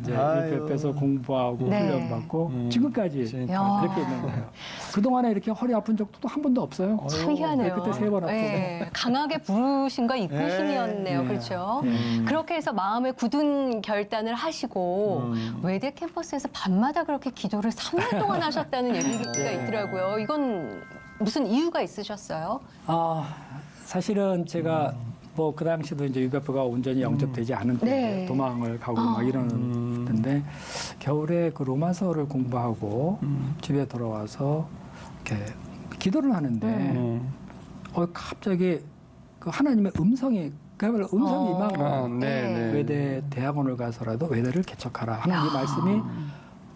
이제 아유. 유배프에서 공부하고 네. 훈련받고 지금까지 진짜. 야. 이렇게 있는 거예요. 그동안에 이렇게 허리 아픈 적도 또 한 번도 없어요. 참 희한해요. 그때 3번 아프고. 네. 강하게 부르신과 이끄심이었네요. 네. 그렇죠. 네. 그렇게 해서 마음에 굳은 결단을 하시고 외대 캠퍼스에서 밤마다 그렇게 기도를 3년 동안 하셨다는 얘기가 네. 있더라고요. 이건 무슨 이유가 있으셨어요? 사실은 제가 뭐 그 당시도 이제 유배프가 온전히 영접되지 않은 때 네. 도망을 가고 막 이러는데 겨울에 그 로마서를 공부하고 집에 돌아와서 이렇게 기도를 하는데 갑자기 그 하나님의 음성이 그야말로 음성이 임한 거예요. 네. 외대 대학원을 가서라도 외대를 개척하라 하는 이 말씀이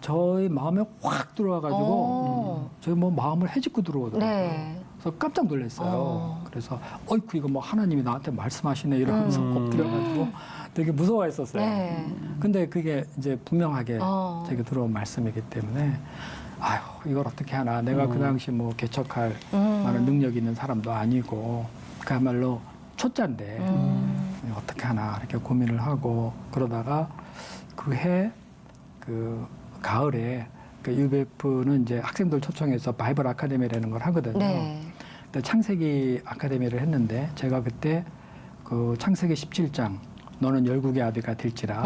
저희 마음에 확 들어와가지고 저희 뭐 마음을 헤집고 들어오더라고요. 네. 그래서 깜짝 놀랐어요. 그래서 어이쿠 이거 뭐 하나님이 나한테 말씀하시네 이러면서 엎드려가지고 되게 무서워했었어요. 네. 근데 그게 이제 분명하게 어. 제게 들어온 말씀이기 때문에 이걸 어떻게 하나 내가 그 당시 뭐 개척할 많은 능력이 있는 사람도 아니고 그야말로 초짜인데 어떻게 하나 이렇게 고민을 하고 그러다가 그 가을에 그 UBF는 이제 학생들 초청해서 바이블 아카데미라는 걸 하거든요. 네. 그때 창세기 아카데미를 했는데 제가 그때 그 창세기 17장 너는 열국의 아비가 될지라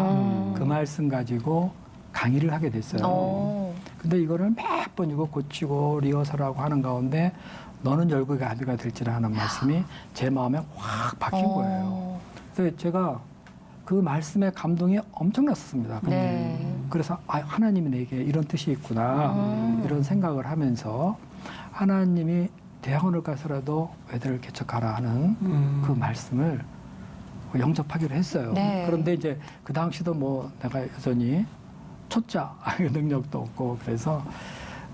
그 말씀 가지고 강의를 하게 됐어요. 근데 이거를 몇 번 이거 고치고 리허설하고 하는 가운데 너는 열국의 아비가 될지라 하는 말씀이 제 마음에 확 박힌 거예요. 그래서 제가 그 말씀에 감동이 엄청났습니다. 네. 그래서 하나님이 내게 이런 뜻이 있구나 이런 생각을 하면서 하나님이 대학원을 가서라도 외대를 개척하라 하는 그 말씀을 영접하기로 했어요. 네. 그런데 이제 그 당시도 뭐 내가 여전히 초짜 능력도 없고 그래서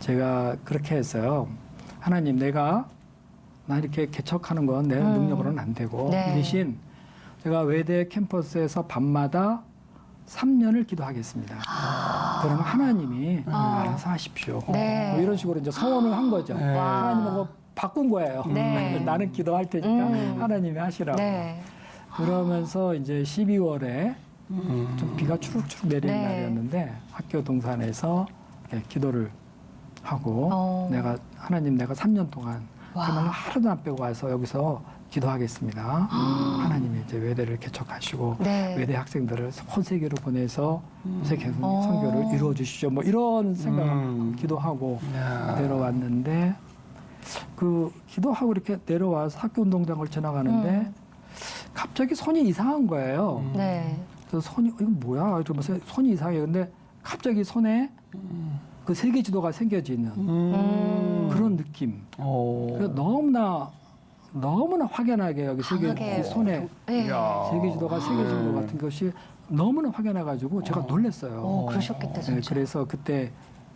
제가 그렇게 했어요. 하나님, 나 이렇게 개척하는 건 내 능력으로는 안 되고 네. 대신 제가 외대 캠퍼스에서 밤마다 3년을 기도하겠습니다. 그러면 하나님이 알아서 하십시오. 네. 뭐 이런 식으로 이제 서원을 한 거죠. 와. 하나님하고 바꾼 거예요. 네. 나는 기도할 테니까 하나님이 하시라고. 네. 그러면서 이제 12월에 좀 비가 추룩추룩 내리는 네. 날이었는데 학교 동산에서 이렇게 기도를 하고 하나님 내가 3년 동안 와. 정말 하루도 안 빼고 와서 여기서 기도하겠습니다. 하나님이 이제 외대를 개척하시고 네. 외대 학생들을 전 세계로 보내서 세계 선교를 이루어 주시죠. 뭐 이런 생각 기도하고 내려왔는데 그 기도하고 이렇게 내려와서 학교 운동장을 지나가는데 갑자기 손이 이상한 거예요. 네. 그래서 손이 이거 뭐야? 이러면서 손이 이상해. 근데 갑자기 손에 그 세계 지도가 생겨지는 그런 느낌. 그래서 너무나 확연하게 여기 강하게 손에 네. 세계 지도가 새겨진 것 같은 것이 너무나 확연해가지고 제가 놀랐어요. 그러셨겠다, 네, 진짜. 그래서 그때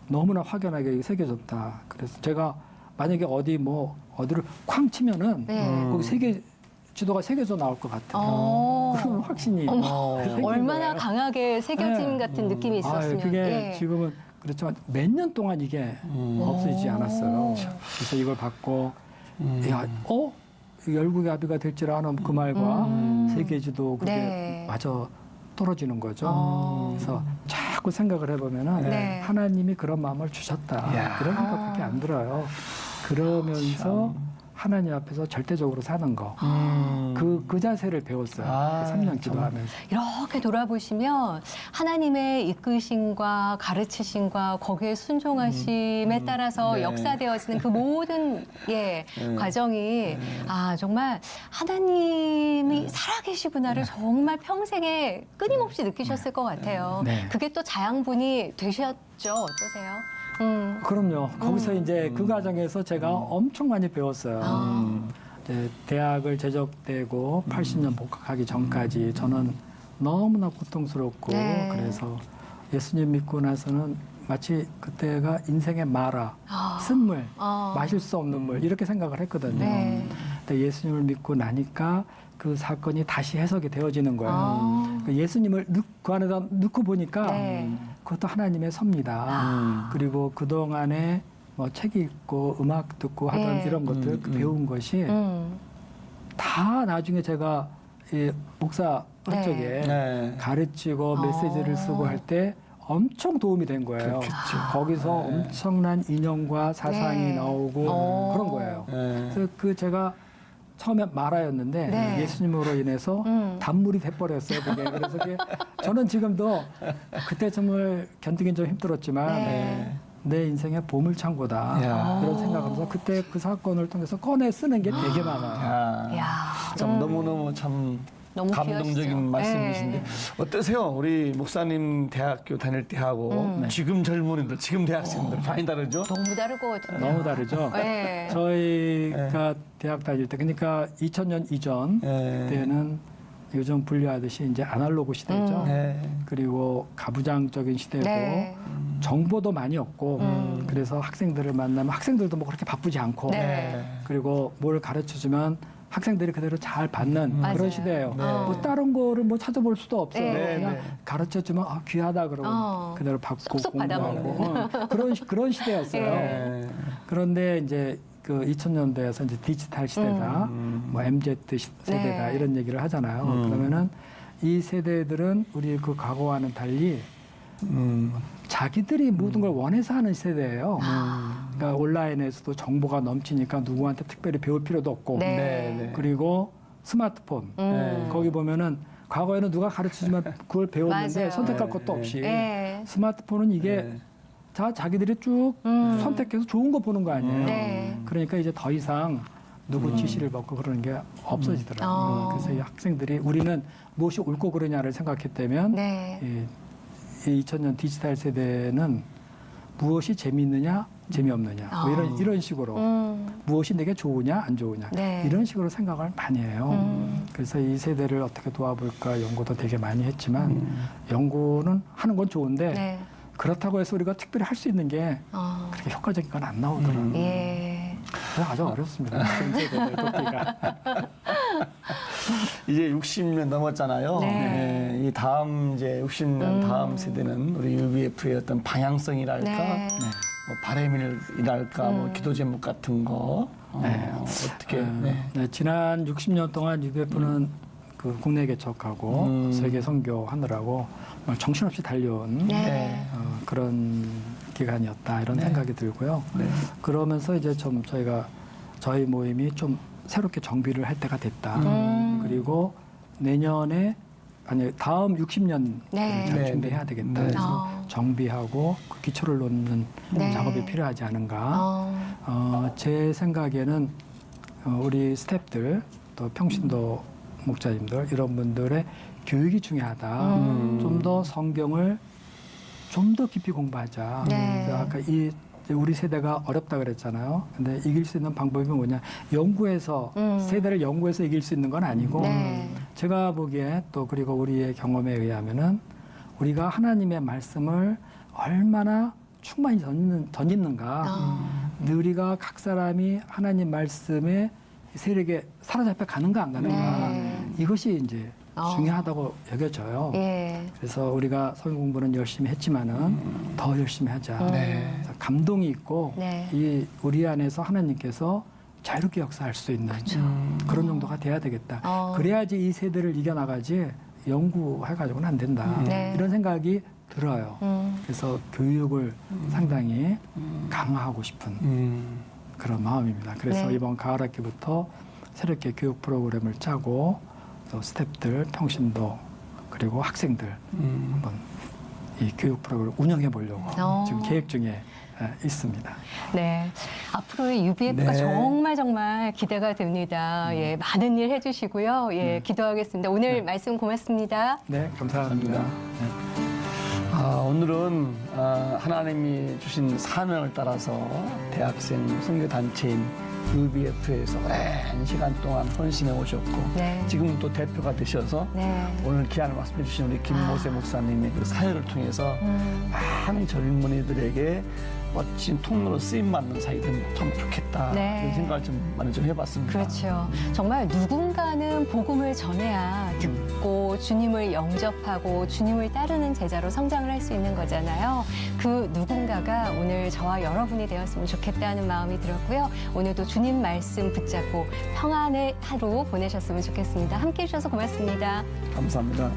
너무나 확연하게 새겨졌다. 그래서 제가 만약에 어디를 쾅 치면은 네. 거기 세계 지도가 새겨져 나올 것 같아요. 그런 확신이 생긴 얼마나 거예요. 강하게 새겨짐 네. 같은 느낌이 있었으면. 그게 예. 지금은 그렇지만 몇 년 동안 이게 없어지지 않았어요. 그래서 이걸 받고 열국의 아비가 될지라 하는 그 말과 세계지도 그게 네. 마저 떨어지는 거죠. 그래서 자꾸 생각을 해보면은 네. 하나님이 그런 마음을 주셨다. 이야. 그런 생각밖에 안 들어요. 그러면서 하나님 앞에서 절대적으로 사는 거. 그 자세를 배웠어요. 3년 기도하면서. 이렇게 돌아보시면 하나님의 이끄심과 가르치심과 거기에 순종하심에 따라서 네. 역사되어지는 그 모든 과정이 정말 하나님이 살아계시구나를 정말 평생에 끊임없이 느끼셨을 것 같아요. 네. 그게 또 자양분이 되셨죠? 어떠세요? 그럼요. 거기서 이제 그 과정에서 제가 엄청 많이 배웠어요. 이제 대학을 재적되고 80년 복학하기 전까지 저는 너무나 고통스럽고 네. 그래서 예수님 믿고 나서는 마치 그때가 인생의 마라, 쓴물, 마실 수 없는 물 이렇게 생각을 했거든요. 네. 근데 예수님을 믿고 나니까 그 사건이 다시 해석이 되어지는 거예요. 그 예수님을 그 안에다 넣고 보니까 네. 그것도 하나님의 섭니다. 그리고 그동안에 뭐 책 읽고 음악 듣고 하던 네. 이런 것들 배운 것이 다 나중에 제가 이 목사 할 네. 적에 네. 가르치고 메시지를 쓰고 할 때 엄청 도움이 된 거예요. 거기서 엄청난 인연과 사상이 네. 나오고 그런 거예요. 네. 그래서 그 제가 처음에 마라였는데 네. 예수님으로 인해서 단물이 돼버렸어요. 그게. 그래서 그게 저는 지금도 그때 정말 견디긴 좀 힘들었지만 네. 내 인생의 보물창고다 야. 그런 생각하면서 그때 그 사건을 통해서 꺼내 쓰는 게 되게 많아요. 이야. 참 너무너무 참 너무 감동적인 귀하시죠. 말씀이신데 네. 어떠세요? 우리 목사님 대학교 다닐 때하고 지금 젊은이들, 지금 대학생들 많이 다르죠? 너무 다르거든요. 너무 다르죠. 네. 저희가 대학 다닐 때 그러니까 2000년 이전 네. 때는 요즘 분류하듯이 이제 아날로그 시대죠. 네. 그리고 가부장적인 시대고 네. 정보도 많이 없고 그래서 학생들을 만나면 학생들도 뭐 그렇게 바쁘지 않고 네. 그리고 뭘 가르쳐주면 학생들이 그대로 잘 받는 맞아요. 그런 시대예요. 네. 뭐 다른 거를 뭐 찾아볼 수도 없어요. 네. 그냥 네. 가르쳐주면 귀하다 그러면 그대로 받고 쏙쏙 공부하고 그런 시대였어요. 네. 그런데 이제 그 2000년대에서 이제 디지털 시대다, 뭐 MZ 세대다 네. 이런 얘기를 하잖아요. 그러면은 이 세대들은 우리 그 과거와는 달리 자기들이 모든 걸 원해서 하는 세대예요. 그러니까 온라인에서도 정보가 넘치니까 누구한테 특별히 배울 필요도 없고, 네. 네. 그리고 스마트폰 거기 보면은 과거에는 누가 가르치지만 그걸 배웠는데 맞아요. 선택할 것도 없이 네. 스마트폰은 이게 네. 다 자기들이 쭉 선택해서 좋은 거 보는 거 아니에요. 네. 그러니까 이제 더 이상 누구 지시를 받고 그러는 게 없어지더라고요. 그래서 이 학생들이 우리는 무엇이 옳고 그르냐를 생각했다면 네. 이 2000년 디지털 세대는 무엇이 재미있느냐, 재미없느냐 뭐 이런 식으로 무엇이 내게 좋으냐, 안 좋으냐 네. 이런 식으로 생각을 많이 해요. 그래서 이 세대를 어떻게 도와볼까 연구도 되게 많이 했지만 연구는 하는 건 좋은데 네. 그렇다고 해서 우리가 특별히 할 수 있는 게 그렇게 효과적인 건 안 나오더라고요. 예. 그래서 아주 어렵습니다. 세대들 돕기가. 이제 60년 넘었잖아요. 네. 네, 이 다음 이제 60년 다음 세대는 우리 UBF의 어떤 방향성이랄까, 네. 뭐 바람이랄까, 뭐 기도 제목 같은 거 어떻게? 네, 지난 60년 동안 UBF는 그 국내 개척하고 세계 선교하느라고 정말 정신없이 달려온 네. 그런 기간이었다 이런 생각이 들고요. 네. 그러면서 이제 좀 저희 모임이 좀 새롭게 정비를 할 때가 됐다. 그리고 내년에 아니 다음 60년 네. 잘 네. 준비해야 되겠다. 네. 그래서 정비하고 그 기초를 놓는 네. 작업이 필요하지 않은가. 제 생각에는 우리 스태프들 또 평신도 목자님들 이런 분들의 교육이 중요하다. 좀 더 성경을 좀 더 깊이 공부하자. 네. 아까 우리 세대가 어렵다 그랬잖아요. 근데 이길 수 있는 방법이 뭐냐? 연구해서 세대를 연구해서 이길 수 있는 건 아니고 네. 제가 보기에 또 그리고 우리의 경험에 의하면은 우리가 하나님의 말씀을 얼마나 충만히 던지는가. 우리가 각 사람이 하나님 말씀에 세력에 사로잡혀 가는가 안 가는가. 네. 이것이 이제 중요하다고 여겨져요. 예. 그래서 우리가 성경 공부는 열심히 했지만은 더 열심히 하자. 네. 그래서 감동이 있고 네. 이 우리 안에서 하나님께서 자유롭게 역사할 수 있는 그런 정도가 돼야 되겠다. 그래야지 이 세대를 이겨나가지 연구해가지고는 안 된다. 네. 이런 생각이 들어요. 그래서 교육을 상당히 강화하고 싶은 그런 마음입니다. 그래서 네. 이번 가을 학기부터 새롭게 교육 프로그램을 짜고 또 스태프들, 평신도 그리고 학생들 한번 이 교육 프로그램을 운영해 보려고 지금 계획 중에 있습니다. 네. 앞으로의 UBF가 네. 정말 기대가 됩니다. 예, 많은 일 해주시고요. 예, 기도하겠습니다. 오늘 말씀 고맙습니다. 네, 감사합니다. 오늘은 하나님이 주신 사명을 따라서 대학생 선교단체인 UBF에서 오랜 시간 동안 헌신해 오셨고 네. 지금은 또 대표가 되셔서 네. 오늘 귀한 말씀해 주신 우리 김모세 목사님의 그 사역을 통해서 많은 젊은이들에게 멋진 통로로 쓰임받는 사역이 되면 참 좋겠다. 네. 그런 생각을 좀 많이 좀 해봤습니다. 그렇죠. 정말 누군가는 복음을 전해야 듣고 주님을 영접하고 주님을 따르는 제자로 성장을 할 수 있는 거잖아요. 그 누군가가 오늘 저와 여러분이 되었으면 좋겠다는 마음이 들었고요. 오늘도 주님 말씀 붙잡고 평안의 하루 보내셨으면 좋겠습니다. 함께해 주셔서 고맙습니다. 감사합니다.